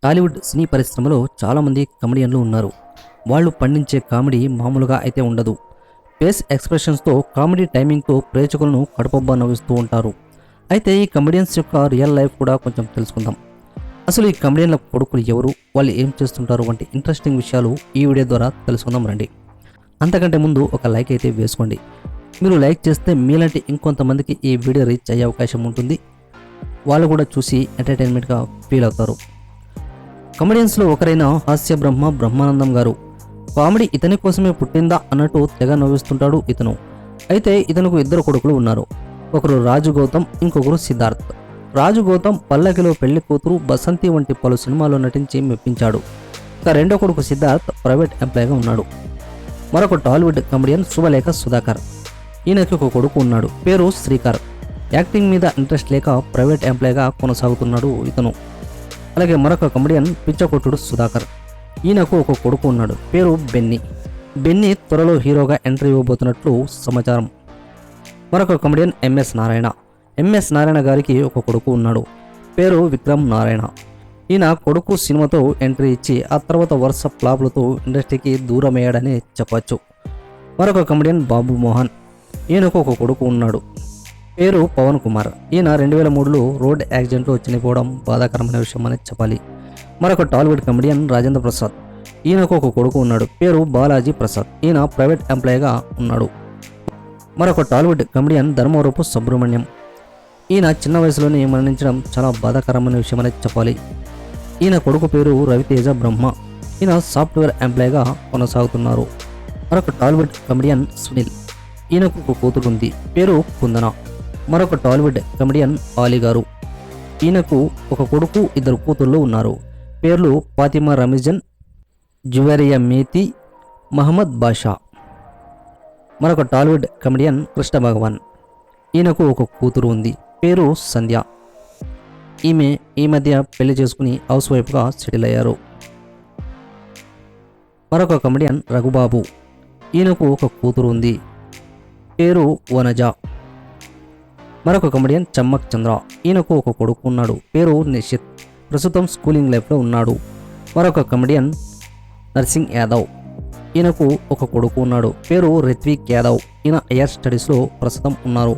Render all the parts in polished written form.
టాలీవుడ్ సినీ పరిశ్రమలో చాలామంది కమెడియన్లు ఉన్నారు. వాళ్ళు పండించే కామెడీ మామూలుగా అయితే ఉండదు. ఫేస్ ఎక్స్ప్రెషన్స్తో కామెడీ టైమింగ్తో ప్రేక్షకులను కడుపబ్బా నవ్విస్తూ ఉంటారు. అయితే ఈ కమెడియన్స్ యొక్క రియల్ లైఫ్ కూడా కొంచెం తెలుసుకుందాం. అసలు ఈ కమెడియన్ల కొడుకులు ఎవరు, వాళ్ళు ఏం చేస్తుంటారు వంటి ఇంట్రెస్టింగ్ విషయాలు ఈ వీడియో ద్వారా తెలుసుకుందాం రండి. అంతకంటే ముందు ఒక లైక్ అయితే వేసుకోండి. మీరు లైక్ చేస్తే మీలాంటి ఇంకొంతమందికి ఈ వీడియో రీచ్ అయ్యే అవకాశం ఉంటుంది. వాళ్ళు కూడా చూసి ఎంటర్టైన్మెంట్గా ఫీల్ అవుతారు. కమెడియన్స్లో ఒకరైన హాస్య బ్రహ్మ బ్రహ్మానందం గారు. కామెడీ ఇతని కోసమే పుట్టిందా అన్నట్టు తెగ నవ్విస్తుంటాడు ఇతను. అయితే ఇతనికి ఇద్దరు కొడుకులు ఉన్నారు. ఒకరు రాజు గౌతమ్, ఇంకొకరు సిద్ధార్థ్. రాజు గౌతమ్ పల్లకిలో పెళ్లి కూతురు, బసంతి వంటి పలు సినిమాల్లో నటించి మెప్పించాడు. ఇక రెండో కొడుకు సిద్ధార్థ్ ప్రైవేట్ ఎంప్లాయీగా ఉన్నాడు. మరొక టాలీవుడ్ కమెడియన్ శుభలేఖ సుధాకర్. ఈయనకి ఒక కొడుకు ఉన్నాడు, పేరు శ్రీకర్. యాక్టింగ్ మీద ఇంట్రెస్ట్ లేక ప్రైవేట్ ఎంప్లాయీగా కొనసాగుతున్నాడు ఇతను. అలాగే మరొక కమెడియన్ పిచ్చకొట్టుడు సుధాకర్. ఈయనకు ఒక కొడుకు ఉన్నాడు, పేరు బెన్నీ. బెన్నీ త్వరలో హీరోగా ఎంట్రీ ఇవ్వబోతున్నట్లు సమాచారం. మరొక comedian MS Narayana. MS Narayana గారికి ఒక కొడుకు ఉన్నాడు, పేరు విక్రమ్ నారాయణ. ఈయన కొడుకు సినిమాతో ఎంట్రీ ఇచ్చి ఆ తర్వాత వరుస ఫ్లాపులతో ఇండస్ట్రీకి దూరమయ్యాడని చెప్పచ్చు. మరొక కమెడియన్ బాబు మోహన్. ఈయనకు ఒక కొడుకు ఉన్నాడు, పేరు పవన్ కుమార్. ఈయన 2003లో రోడ్ యాక్సిడెంట్లో చనిపోవడం బాధాకరమైన విషయం అని చెప్పాలి. మరొక టాలీవుడ్ కమెడియన్ రాజేంద్ర ప్రసాద్. ఈయనకు ఒక కొడుకు ఉన్నాడు, పేరు బాలాజీ ప్రసాద్. ఈయన ప్రైవేట్ ఎంప్లాయీగా ఉన్నాడు. మరొక టాలీవుడ్ కమెడియన్ ధర్మవరపు సుబ్రహ్మణ్యం. ఈయన చిన్న వయసులోనే మరణించడం చాలా బాధాకరమైన విషయం అని చెప్పాలి. ఈయన కొడుకు పేరు రవితేజ బ్రహ్మ. ఈయన సాఫ్ట్వేర్ ఎంప్లాయీగా కొనసాగుతున్నారు. మరొక టాలీవుడ్ కమెడియన్ సునీల్. ఈయనకు ఒక కూతురు ఉంది, పేరు కుందన. మరొక టాలీవుడ్ కమెడియన్ ఆలీ గారు. ఈయనకు ఒక కొడుకు, ఇద్దరు కూతుళ్ళు ఉన్నారు. పేర్లు ఫాతిమా రమిజన్, జువేరియా మేతి, మహమ్మద్ బాషా. మరొక టాలీవుడ్ కమెడియన్ కృష్ణ భగవాన్. ఈయనకు ఒక కూతురు ఉంది, పేరు సంధ్య. ఈమె ఈ మధ్య పెళ్లి చేసుకుని హౌస్ వైఫ్గా సెటిల్ అయ్యారు. మరొక కమెడియన్ రఘుబాబు. ఈయనకు ఒక కూతురు ఉంది, పేరు వనజ. మరొక కమెడియన్ చమ్మక్ చంద్ర. ఈయనకు ఒక కొడుకు ఉన్నాడు, పేరు నిషిత్. ప్రస్తుతం స్కూలింగ్ లైఫ్లో ఉన్నాడు. మరొక కమెడియన్ నర్సింగ్ యాదవ్. ఈయనకు ఒక కొడుకు ఉన్నాడు, పేరు రిత్విక్ యాదవ్. ఈయన హైయర్ స్టడీస్లో ప్రస్తుతం ఉన్నారు.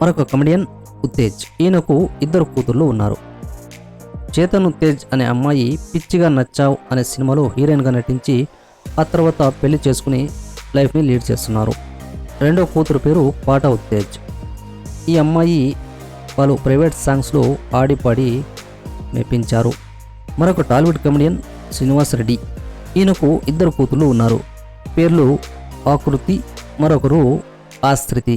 మరొక కమెడియన్ ఉత్తేజ్. ఈయనకు ఇద్దరు కూతుర్లు ఉన్నారు. చేతన్ ఉత్తేజ్ అనే అమ్మాయి పిచ్చిగా నచ్చావ్ అనే సినిమాలో హీరోయిన్గా నటించి ఆ తర్వాత పెళ్లి చేసుకుని లైఫ్ని లీడ్ చేస్తున్నారు. రెండో కూతురు పేరు పాట ఉత్తేజ్. ఈ అమ్మాయి వాళ్ళు ప్రైవేట్ సాంగ్స్లో ఆడి పాడి మెప్పించారు. మరొక టాలీవుడ్ కమెడియన్ శ్రీనివాస్ రెడ్డి. ఈయనకు ఇద్దరు కూతుళ్ళు ఉన్నారు, పేర్లు ఆకృతి, మరొకరు ఆశ్రితి.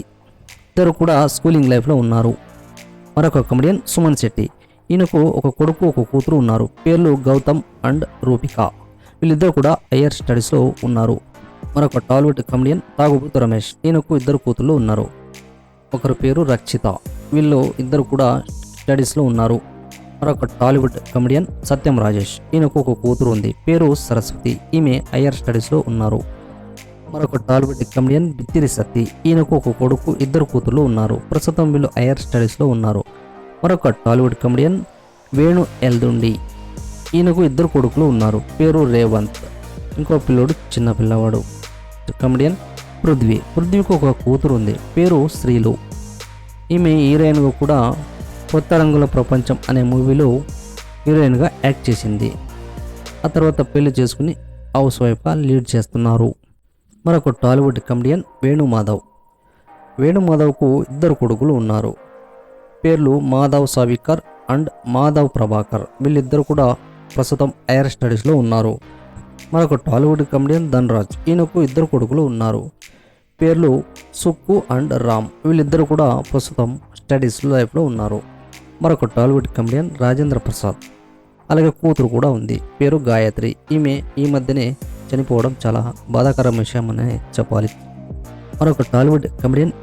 ఇద్దరు కూడా స్కూలింగ్ లైఫ్లో ఉన్నారు. మరొక కమెడియన్ సుమన్ శెట్టి. ఈయనకు ఒక కొడుకు, ఒక కూతురు ఉన్నారు, పేర్లు గౌతమ్ అండ్ రూపిక. వీళ్ళిద్దరు కూడా హైయర్ స్టడీస్లో ఉన్నారు. మరొక టాలీవుడ్ కమెడియన్ తాగుబోతు రమేష్. ఈయనకు ఇద్దరు కూతుళ్ళు ఉన్నారు, ఒకరు పేరు రక్షిత. వీళ్ళు ఇద్దరు కూడా స్టడీస్లో ఉన్నారు. మరొక టాలీవుడ్ కమెడియన్ సత్యం రాజేష్. ఈయనకు ఒక కూతురు ఉంది, పేరు సరస్వతి. ఈమె హైయర్ స్టడీస్లో ఉన్నారు. మరొక టాలీవుడ్ కమెడియన్ బిత్తిరి సత్తి. ఈయనకు ఒక కొడుకు, ఇద్దరు కూతుర్లు ఉన్నారు. ప్రస్తుతం వీళ్ళు హైయర్ స్టడీస్లో ఉన్నారు. మరొక టాలీవుడ్ కమెడియన్ వేణు ఎల్దుండి. ఈయనకు ఇద్దరు కొడుకులు ఉన్నారు, పేరు రేవంత్. ఇంకో పిల్లోడు చిన్న పిల్లవాడు. కమెడియన్ పృథ్వీ. పృథ్వీకి ఒక కూతురు ఉంది, పేరు శ్రీలు. ఈమె హీరోయిన్గా కూడా కొత్త రంగుల ప్రపంచం అనే మూవీలో హీరోయిన్గా యాక్ట్ చేసింది. ఆ తర్వాత పెళ్లి చేసుకుని హౌస్ వైఫ్గా లీడ్ చేస్తున్నారు. మరొక టాలీవుడ్ కమెడియన్ వేణుమాధవ్. వేణుమాధవ్కు ఇద్దరు కొడుకులు ఉన్నారు, పేర్లు మాధవ్ సావికర్ అండ్ మాధవ్ ప్రభాకర్. వీళ్ళిద్దరు కూడా ప్రస్తుతం హైయర్ స్టడీస్లో ఉన్నారు. మరొక టాలీవుడ్ కమెడియన్ ధనరాజ్. ఈయనకు ఇద్దరు కొడుకులు ఉన్నారు, పేర్లు సుక్కు అండ్ రామ్. వీళ్ళిద్దరు కూడా ప్రస్తుతం స్టడీస్ లైఫ్లో ఉన్నారు. మరొక టాలీవుడ్ కమెడియన్ రాజేంద్ర ప్రసాద్. అలాగే కూతురు కూడా ఉంది, పేరు గాయత్రి. ఈమె ఈ మధ్యనే చనిపోవడం చాలా బాధాకరమైన విషయం అని చెప్పాలి. మరొక టాలీవుడ్ కమెడియన్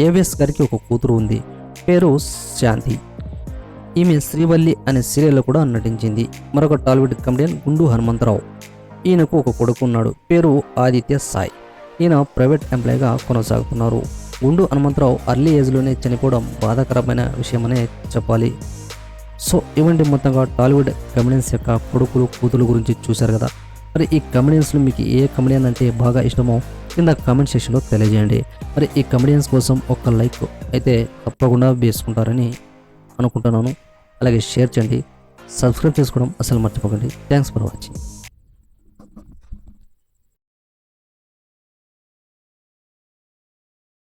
ఏవిఎస్ గారికి ఒక కూతురు ఉంది, పేరు శాంతి. ఈమె శ్రీవల్లి అనే సీరియల్లో కూడా నటించింది. మరొక టాలీవుడ్ కమెడియన్ గుండు హనుమంతరావు. ఈయనకు ఒక కొడుకు ఉన్నాడు, పేరు ఆదిత్య సాయి. ఈయన ప్రైవేట్ ఎంప్లాయీగా కొనసాగుతున్నారు. గుండు హనుమంతరావు అర్లీ ఏజ్లోనే చనిపోవడం బాధాకరమైన విషయమనే చెప్పాలి. సో ఇవంటి మొత్తంగా టాలీవుడ్ కమెడియన్స్ యొక్క కొడుకులు కూతురు గురించి చూశారు కదా. మరి ఈ కమెడియన్స్లో మీకు ఏ కమెడియన్ అంటే బాగా ఇష్టమో కింద కామెంట్ సెక్షన్లో తెలియజేయండి. మరి ఈ కమెడియన్స్ కోసం ఒక లైక్ అయితే తప్పకుండా వేసుకుంటారని అనుకుంటున్నాను. అలాగే షేర్ చేయండి, సబ్స్క్రైబ్ చేసుకోవడం అసలు మర్చిపోకండి. Thanks for watching.